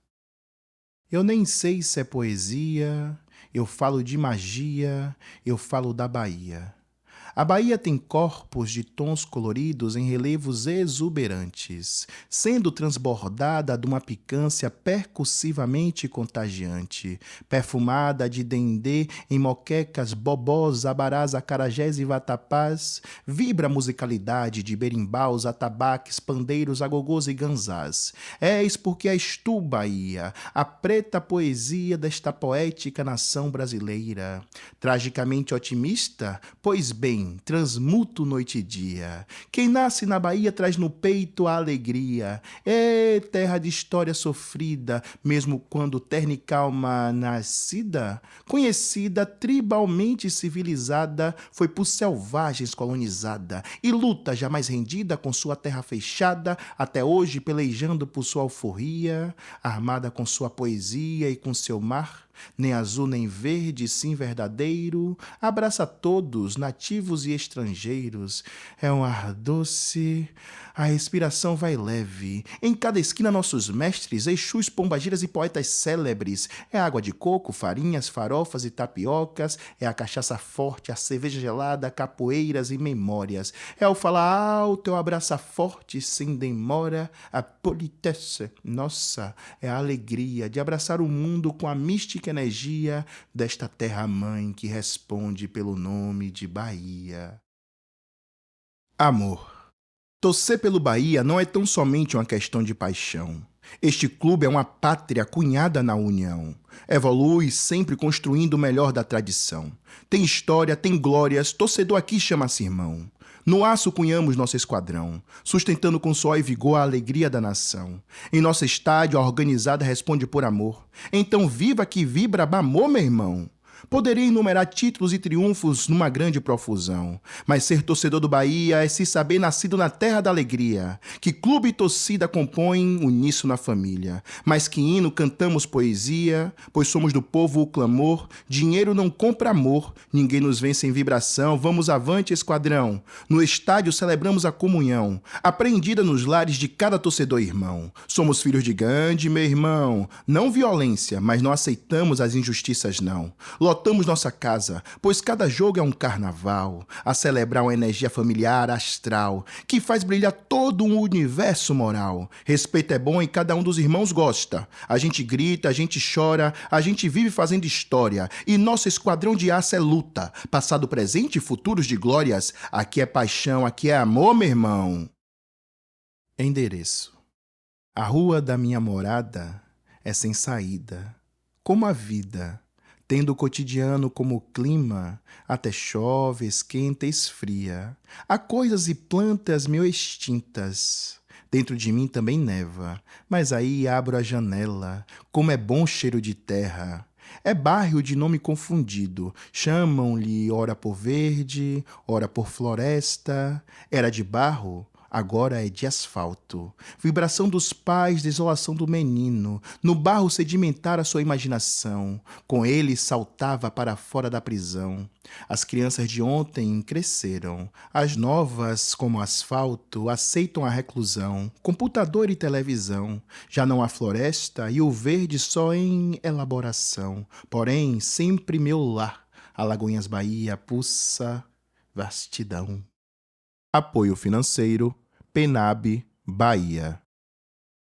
Eu nem sei se é poesia, eu falo de magia, eu falo da Bahia. A Bahia tem corpos de tons coloridos em relevos exuberantes, sendo transbordada de uma picância percussivamente contagiante, perfumada de dendê em moquecas, bobós, abarás, acarajés e vatapás, vibra a musicalidade de berimbaus, atabaques, pandeiros, agogôs e ganzás. És porque és tu, Bahia, a preta poesia desta poética nação brasileira. Tragicamente otimista? Pois bem, transmuto noite e dia. Quem nasce na Bahia traz no peito a alegria. É terra de história sofrida, mesmo quando terna e calma nascida, conhecida, tribalmente civilizada, foi por selvagens colonizada, e luta jamais rendida com sua terra fechada, até hoje pelejando por sua alforria, armada com sua poesia e com seu mar, nem azul nem verde, sim verdadeiro, abraça todos, nativos e estrangeiros. É um ar doce, a respiração vai leve. Em cada esquina nossos mestres, Exus, pombagiras e poetas célebres. É água de coco, farinhas, farofas e tapiocas, é a cachaça forte, a cerveja gelada, capoeiras e memórias. É o falar alto, é o abraçar forte, sem demora, a politesse. Nossa, é a alegria de abraçar o mundo com a mística energia desta terra-mãe que responde pelo nome de Bahia. Amor. Torcer pelo Bahia não é tão somente uma questão de paixão. Este clube é uma pátria cunhada na união. Evolui sempre construindo o melhor da tradição. Tem história, tem glórias, torcedor aqui chama-se irmão. No aço cunhamos nosso esquadrão, sustentando com suor e vigor a alegria da nação. Em nosso estádio a organizada responde por amor. Então viva que vibra Bamô, meu irmão. Poderia enumerar títulos e triunfos numa grande profusão, mas ser torcedor do Bahia é se saber nascido na terra da alegria, que clube e torcida compõem uníssono na família, mas que hino cantamos poesia, pois somos do povo o clamor, dinheiro não compra amor, ninguém nos vence em vibração, vamos avante esquadrão, no estádio celebramos a comunhão, aprendida nos lares de cada torcedor irmão, somos filhos de Gandhi, meu irmão, não violência, mas não aceitamos as injustiças não, lotamos nossa casa, pois cada jogo é um carnaval, a celebrar uma energia familiar astral, que faz brilhar todo um universo moral. Respeito é bom e cada um dos irmãos gosta. A gente grita, a gente chora, a gente vive fazendo história, e nosso esquadrão de aço é luta, passado, presente e futuros de glórias. Aqui é paixão, aqui é amor, meu irmão. Endereço. A rua da minha morada é sem saída, como a vida, tendo o cotidiano como clima, até chove, esquenta, esfria. Há coisas e plantas meio extintas. Dentro de mim também neva, mas aí abro a janela, como é bom cheiro de terra. É bairro de nome confundido, chamam-lhe ora por verde, ora por floresta. Era de barro, agora é de asfalto. Vibração dos pais, desolação do menino. No barro sedimentara sua imaginação. Com ele saltava para fora da prisão. As crianças de ontem cresceram. As novas, como asfalto, aceitam a reclusão. Computador e televisão. Já não há floresta e o verde só em elaboração. Porém, sempre meu lar. Alagoinhas Bahia, Puça, vastidão. Apoio financeiro Penab, Bahia.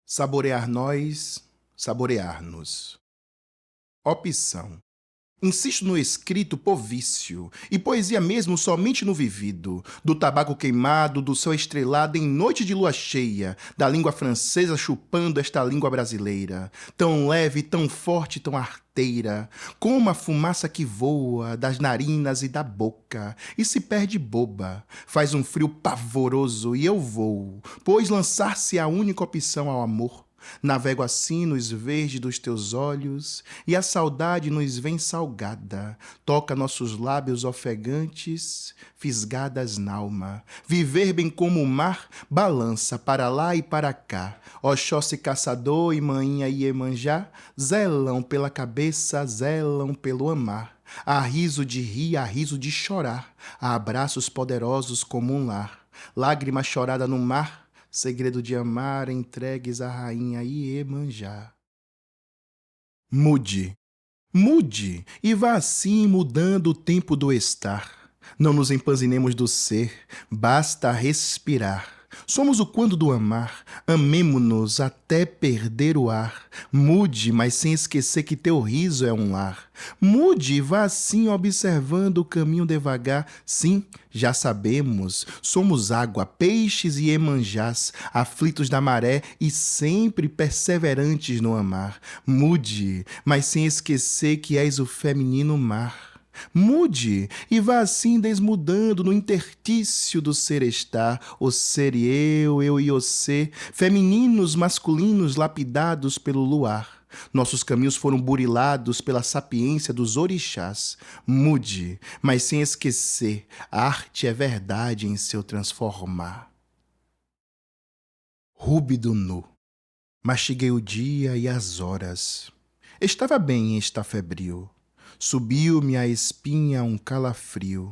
Saborear nós, saborear-nos. Opção. Insisto no escrito por vício, e poesia mesmo somente no vivido, do tabaco queimado, do céu estrelado em noite de lua cheia, da língua francesa chupando esta língua brasileira, tão leve, tão forte, tão arteira, como a fumaça que voa das narinas e da boca, e se perde boba, faz um frio pavoroso e eu vou, pois lançar-se é a única opção ao amor. Navego assim nos verdes dos teus olhos, e a saudade nos vem salgada, toca nossos lábios ofegantes, fisgadas n'alma. Viver bem como o mar, balança para lá e para cá. Oxóssi caçador e manhinha Iemanjá, zelam pela cabeça, zelam pelo amar. Há riso de rir, há riso de chorar, há abraços poderosos como um lar. Lágrima chorada no mar, segredo de amar entregues à rainha Iemanjá. Mude, mude, e vá assim mudando o tempo do estar. Não nos empanzinemos do ser, basta respirar. Somos o quando do amar, amemo-nos até perder o ar. Mude, mas sem esquecer que teu riso é um lar. Mude e vá assim observando o caminho devagar. Sim, já sabemos, somos água, peixes e emanjás, aflitos da maré e sempre perseverantes no amar. Mude, mas sem esquecer que és o feminino mar. Mude e vá assim desmudando no interstício do ser-estar, o ser e eu e você, femininos, masculinos lapidados pelo luar. Nossos caminhos foram burilados pela sapiência dos orixás. Mude, mas sem esquecer, a arte é verdade em seu transformar. Rúbido nu, mastiguei o dia e as horas. Estava bem esta febril. Subiu-me à espinha um calafrio.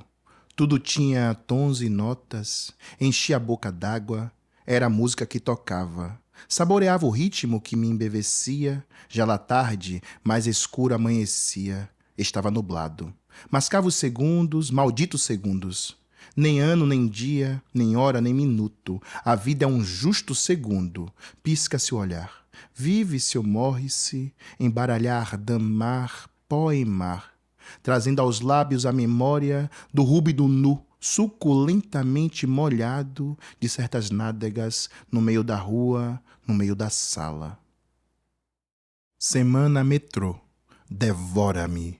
Tudo tinha tons e notas, enchia a boca d'água, era a música que tocava. Saboreava o ritmo que me embevecia, já lá tarde, mais escuro amanhecia. Estava nublado. Mascava os segundos, malditos segundos. Nem ano, nem dia, nem hora, nem minuto. A vida é um justo segundo. Pisca-se o olhar. Vive-se ou morre-se, embaralhar, damar, pó e mar, trazendo aos lábios a memória do rúbido nu, suculentamente molhado de certas nádegas no meio da rua, no meio da sala. Semana metrô. Devora-me.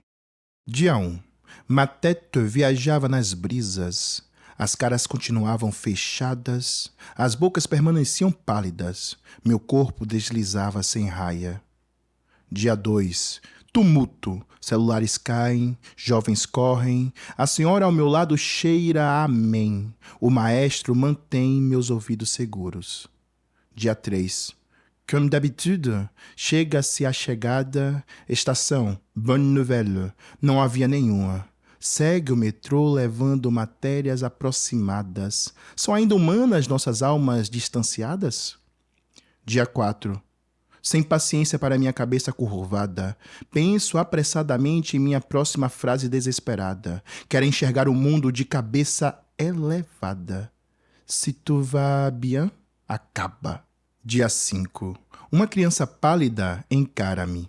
Dia 1. Ma tête viajava nas brisas. As caras continuavam fechadas, as bocas permaneciam pálidas, meu corpo deslizava sem raia. Dia 2. Tumulto. Celulares caem, jovens correm, a senhora ao meu lado cheira amém. O maestro mantém meus ouvidos seguros. Dia 3. Comme d'habitude, chega-se a chegada, estação, bonne nouvelle, não havia nenhuma. Segue o metrô levando matérias aproximadas. São ainda humanas nossas almas distanciadas? Dia 4. Sem paciência para minha cabeça curvada, penso apressadamente em minha próxima frase desesperada. Quero enxergar o mundo de cabeça elevada. Se tu vas bien, acaba. Dia 5. Uma criança pálida encara-me.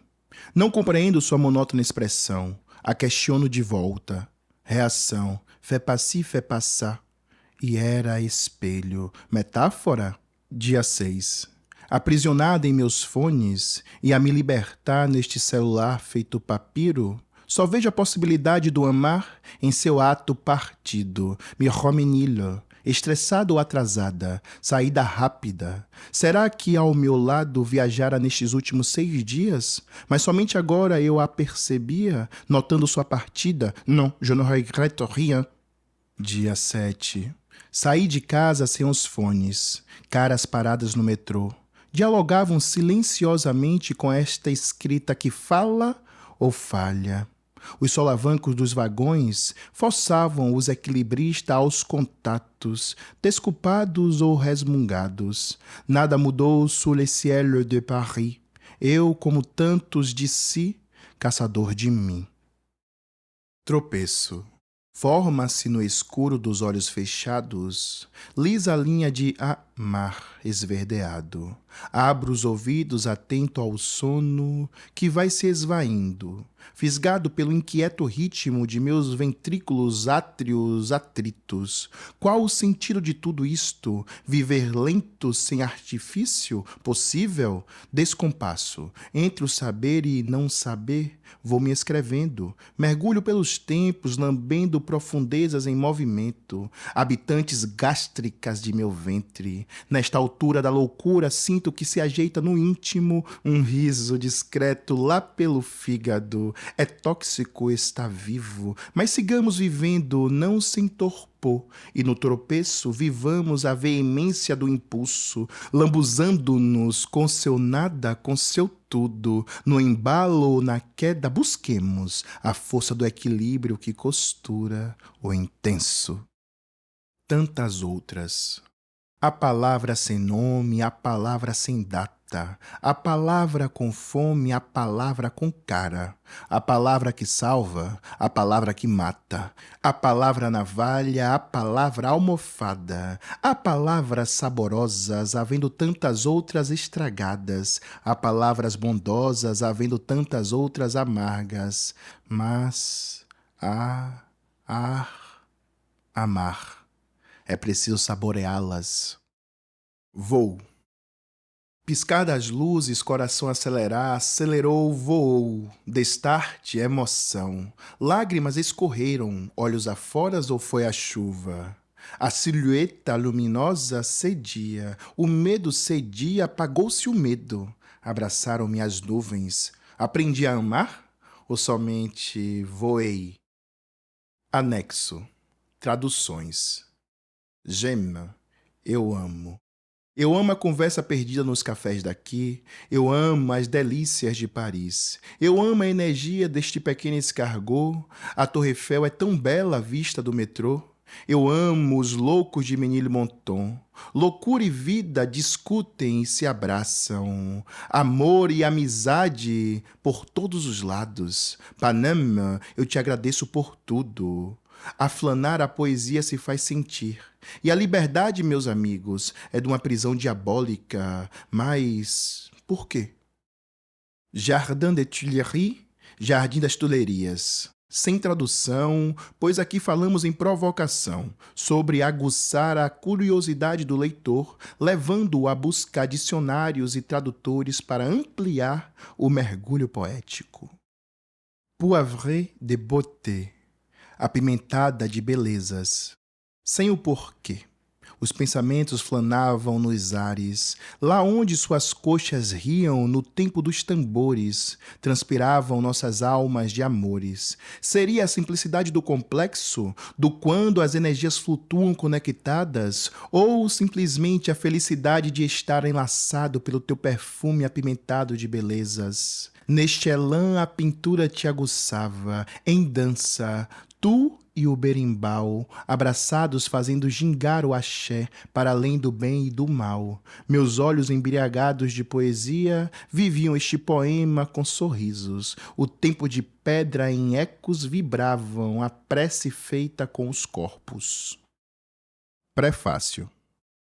Não compreendo sua monótona expressão. A questiono de volta. Reação. Fais passer, fais passar. E era espelho. Metáfora? Dia 6. Aprisionada em meus fones e a me libertar neste celular feito papiro, só vejo a possibilidade do amar em seu ato partido. Me remenilho, estressada ou atrasada, saída rápida. Será que ao meu lado viajara nestes últimos 6 dias? Mas somente agora eu a percebia, notando sua partida. Non, je ne regrette rien. Dia 7. Saí de casa sem os fones, caras paradas no metrô. Dialogavam silenciosamente com esta escrita que fala ou falha. Os solavancos dos vagões forçavam os equilibristas aos contatos, desculpados ou resmungados. Nada mudou sous le ciel de Paris. Eu, como tantos de si, caçador de mim. Tropeço. Forma-se no escuro dos olhos fechados, lisa linha de amar esverdeado. Abro os ouvidos atento ao sono que vai se esvaindo, fisgado pelo inquieto ritmo de meus ventrículos átrios atritos. Qual o sentido de tudo isto? Viver lento sem artifício? Possível? Descompasso. Entre o saber e não saber, vou me escrevendo. Mergulho pelos tempos, lambendo profundezas em movimento. Habitantes gástricas de meu ventre. Nesta altura da loucura, sinto que se ajeita no íntimo um riso discreto lá pelo fígado. É tóxico estar vivo, mas sigamos vivendo, não sem torpor. E no tropeço, vivamos a veemência do impulso, lambuzando-nos com seu nada, com seu tudo. No embalo ou na queda, busquemos a força do equilíbrio que costura o intenso. Tantas outras. A palavra sem nome, a palavra sem data, a palavra com fome, a palavra com cara, a palavra que salva, a palavra que mata, a palavra navalha, a palavra almofada, a palavras saborosas, havendo tantas outras estragadas, a palavras bondosas, havendo tantas outras amargas, mas amar. É preciso saboreá-las. Voo. Piscar das luzes, coração acelerar, acelerou, voou. Destarte, emoção. Lágrimas escorreram, olhos afora ou foi a chuva? A silhueta luminosa cedia, o medo cedia, apagou-se o medo. Abraçaram-me as nuvens. Aprendi a amar? Ou somente voei? Anexo. Traduções. J'aime, eu amo. Eu amo a conversa perdida nos cafés daqui, eu amo as delícias de Paris, eu amo a energia deste pequeno escargot, a Torre Eiffel é tão bela à vista do metrô. Eu amo os loucos de Menilmontant. Loucura e vida discutem e se abraçam. Amor e amizade por todos os lados. Paname, eu te agradeço por tudo. Aflanar a poesia se faz sentir. E a liberdade, meus amigos, é de uma prisão diabólica. Mas por quê? Jardin des Tuileries, Jardim das Tulherias. Sem tradução, pois aqui falamos em provocação, sobre aguçar a curiosidade do leitor, levando-o a buscar dicionários e tradutores para ampliar o mergulho poético. Poivrée de beauté, apimentada de belezas, sem o porquê. Os pensamentos flanavam nos ares, lá onde suas coxas riam no tempo dos tambores, transpiravam nossas almas de amores. Seria a simplicidade do complexo, do quando as energias flutuam conectadas, ou simplesmente a felicidade de estar enlaçado pelo teu perfume apimentado de belezas? Neste elan a pintura te aguçava, em dança, tu e o berimbau, abraçados fazendo gingar o axé para além do bem e do mal. Meus olhos embriagados de poesia viviam este poema com sorrisos. O tempo de pedra em ecos vibravam a prece feita com os corpos. Prefácio.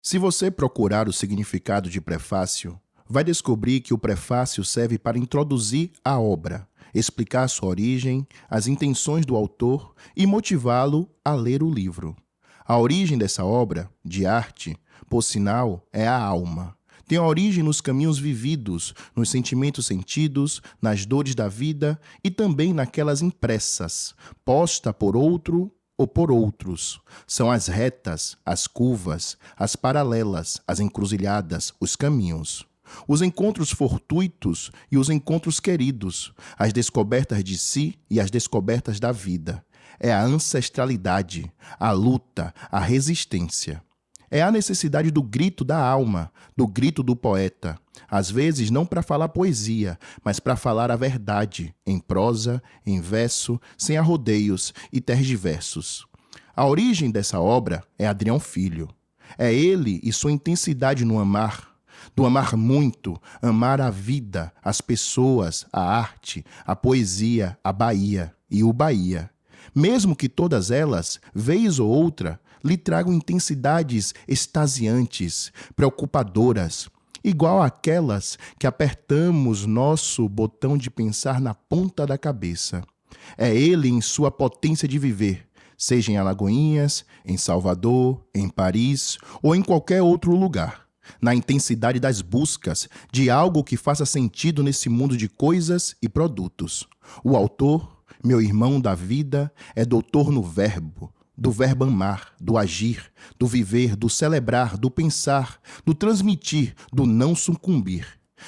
Se você procurar o significado de prefácio, vai descobrir que o prefácio serve para introduzir a obra, explicar sua origem, as intenções do autor e motivá-lo a ler o livro. A origem dessa obra, de arte, por sinal, é a alma. Tem origem nos caminhos vividos, nos sentimentos sentidos, nas dores da vida e também naquelas impressas, posta por outro ou por outros. São as retas, as curvas, as paralelas, as encruzilhadas, os caminhos. Os encontros fortuitos e os encontros queridos, as descobertas de si e as descobertas da vida. É a ancestralidade, a luta, a resistência. É a necessidade do grito da alma, do grito do poeta. Às vezes não para falar poesia, mas para falar a verdade, em prosa, em verso, sem arrodeios e tergiversos. A origem dessa obra é Adrião Filho. É ele e sua intensidade no amar, do amar muito, amar a vida, as pessoas, a arte, a poesia, a Bahia e o Bahia. Mesmo que todas elas, vez ou outra, lhe tragam intensidades extasiantes, preocupadoras, igual àquelas que apertamos nosso botão de pensar na ponta da cabeça. É ele em sua potência de viver, seja em Alagoinhas, em Salvador, em Paris ou em qualquer outro lugar. Na intensidade das buscas de algo que faça sentido nesse mundo de coisas e produtos. O autor, meu irmão da vida, é doutor no verbo, do verbo amar, do agir, do viver, do celebrar, do pensar, do transmitir, do não sucumbir.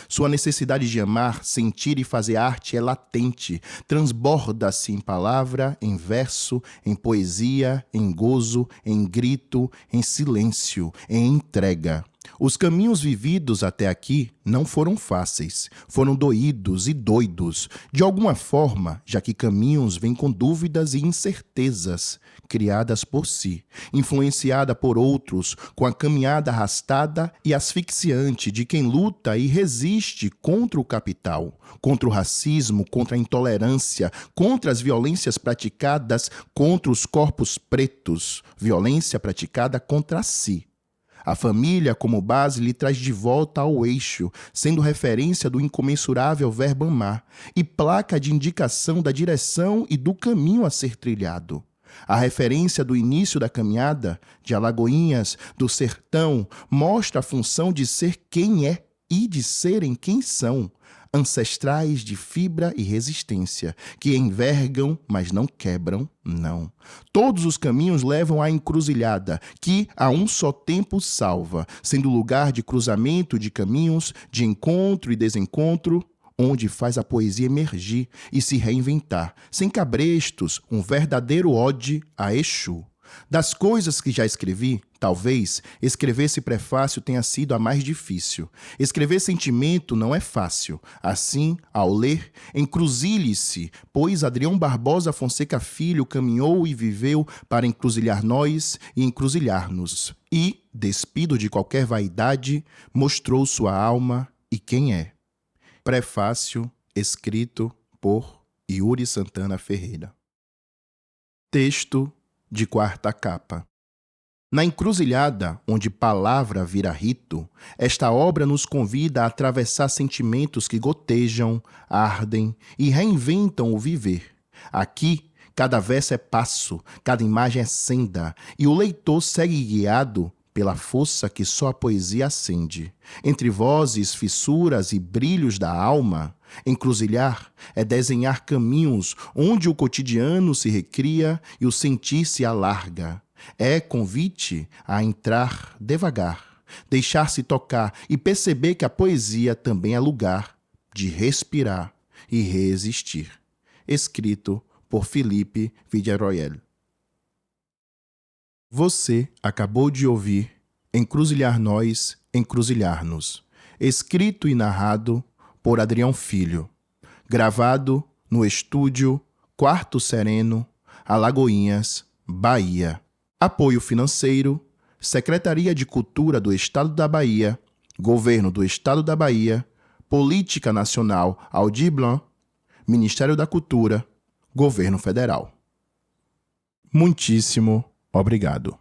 Sua necessidade de amar, sentir e fazer arte é latente, transborda-se em palavra, em verso, em poesia, em gozo, em grito, em silêncio, em entrega. Os caminhos vividos até aqui não foram fáceis, foram doídos e doidos, de alguma forma, já que caminhos vêm com dúvidas e incertezas, criadas por si, influenciada por outros, com a caminhada arrastada e asfixiante de quem luta e resiste contra o capital, contra o racismo, contra a intolerância, contra as violências praticadas contra os corpos pretos, violência praticada contra si. A família, como base, lhe traz de volta ao eixo, sendo referência do incomensurável verbo amar e placa de indicação da direção e do caminho a ser trilhado. A referência do início da caminhada, de Alagoinhas, do sertão, mostra a função de ser quem é e de serem quem são, ancestrais de fibra e resistência, que envergam, mas não quebram, não. Todos os caminhos levam à encruzilhada, que a um só tempo salva, sendo lugar de cruzamento de caminhos, de encontro e desencontro, onde faz a poesia emergir e se reinventar, sem cabrestos, um verdadeiro ode a Exu. Das coisas que já escrevi, talvez escrever esse prefácio tenha sido a mais difícil. Escrever sentimento não é fácil. Assim, ao ler, encruzilhe-se, pois Adrião Barbosa Fonseca Filho caminhou e viveu para encruzilhar nós e encruzilhar-nos. E, despido de qualquer vaidade, mostrou sua alma e quem é. Prefácio escrito por Yuri Santana Ferreira. Texto de quarta capa. Na encruzilhada, onde palavra vira rito, esta obra nos convida a atravessar sentimentos que gotejam, ardem e reinventam o viver. Aqui, cada verso é passo, cada imagem é senda, e o leitor segue guiado pela força que só a poesia acende. Entre vozes, fissuras e brilhos da alma, encruzilhar é desenhar caminhos onde o cotidiano se recria e o sentir se alarga. É convite a entrar devagar, deixar-se tocar e perceber que a poesia também é lugar de respirar e resistir. Escrito por Felipe Villarroel. Você acabou de ouvir Encruzilhar Nós, Encruzilhar-nos, escrito e narrado por Adrião Filho, gravado no estúdio Quarto Sereno, Alagoinhas, Bahia. Apoio financeiro, Secretaria de Cultura do Estado da Bahia, Governo do Estado da Bahia, Política Nacional Aldir Blanc, Ministério da Cultura, Governo Federal. Muitíssimo obrigado.